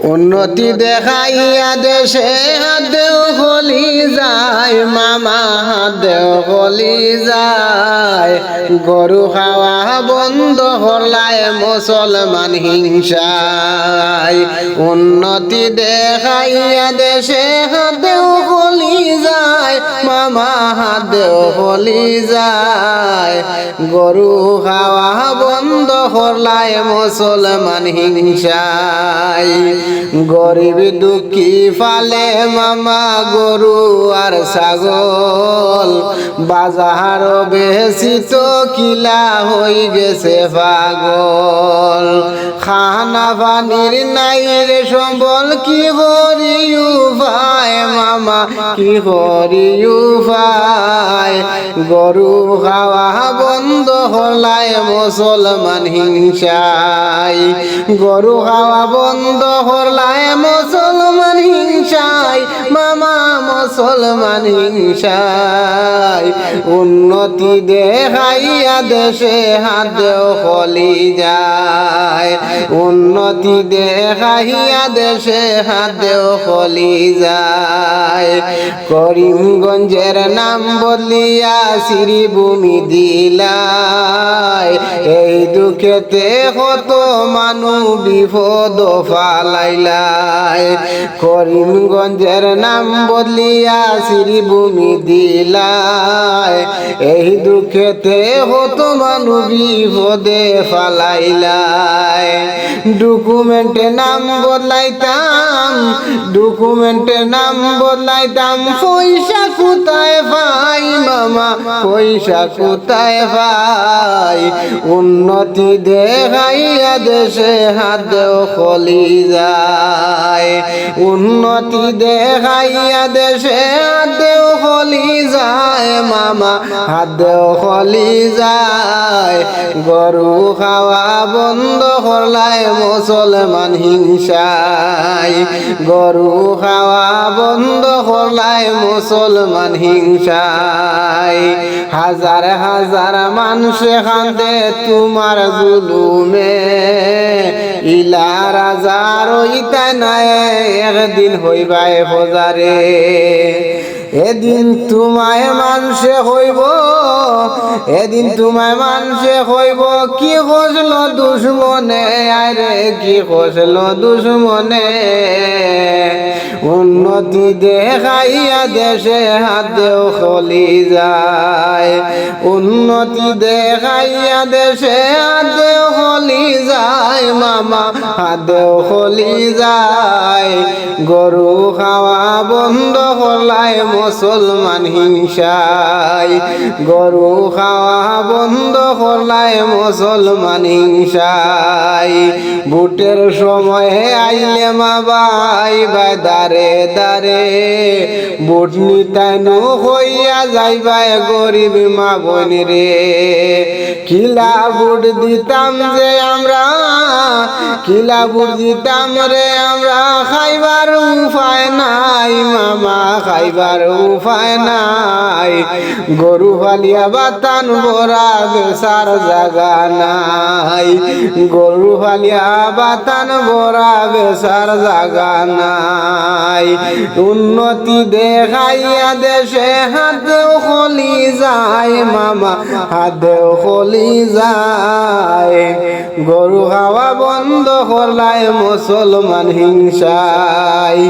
উন্নতি দেখাইয়া দেশে দেও হলি যায় মামা দেও হলি যায় গরু খাওয়া বন্ধ হলায় মুসলমান হিংসায় উন্নতি দেখাইয়া দেশে দেও হলি যায় মামা দেও হলি যায় গরু খাওয়া বন্ধ হলায় মুসলমান হিংসায় গরিব দুঃখী ফালে মামা গরু আর ছাগল বাজার বেশি তো কিলা হই গেছে পাগল খানা পানির নাই রে সম্বল কি করি উপায় মামা কি করি উপায় গরু খাওয়া বন্ধ হলায় মুসলমান হিংসায় গরু খাওয়া বন্ধ হলায় মুসলমান হিংসায় মামা মুসলমান হিংসায় উন্নতি দেখাইয়া দেশে হাত হলি যায় উন্নতি দেখাইয়া দেশে হাত হলি যায় করিমগঞ্জের নাম বদলিয়া শ্রীভূমি দিলায় এই দুঃখেতে কত মানুষ বিপদ ফালাইলাই করিমগঞ্জের নাম বদলিয়া শ্রীভূমি দিলায় এই দুঃখেতে কত মানুষ বিপদে ফালাইলাই ডকুমেন্টে নাম বদলাইতাম ডকুমেন্টে নাম বদলাইতাম পয়সা কোথায় পাই মামা পয়সা কোথায় পাই উন্নতি দেখাইয়া দেশে হাত হলি যায় উন্নতি দেখাইয়া দেশে হাত হলি যায় মামা হাত হলি যায় গরু খাওয়া বন্ধ হলায় মুসলমান হিংসায় গরু খাওয়া বন্ধ হলায় মুসলমান হিংসায় হাজার হাজার মানুষ কান্দে তোমার জুলুমে ইলা রাজার ইতা নাই একদিন হইবাই ফজারে এদিন তোমায় মানুষে হইব এদিন তোমায় মানুষে হইব কি খসল দুশ্মনে আরে কি খসল দুশ্মনে উন্নতি দেখাইয়া দেশে হাত হলি যায় উন্নতি দেখাইয়া দেশে হাত হলি যায় মামা হাত হলি যায় গরু খাওয়া বন্ধ হলায় মুসলমান হিংসায় গরু খাওয়া বন্ধ হলায় মুসলমান হিংসায় ভোটের সময় আইলে মা ভাই ভাই দারে দারে ভোট নিতাইনু হইয়া যাইবাই গরিব মা বোন রে কিলা ভোট দিতাম যে আমরা কিলা ভোট দিতাম রে আমরা খাইবার উপায় নাই মামা খাইবার উপায় নাই গরু ফালিয়া বাতান ভরা বেসার জাগা নাই গরু ফালিয়া বাতান ভরা বেসার জাগা নাই উন্নতি দেখাইয়া দেশে হাত হলি যায় মামা হাত হলি যায় গরু খাওয়া বন্ধ হলায় মুসলমান হিংসায়।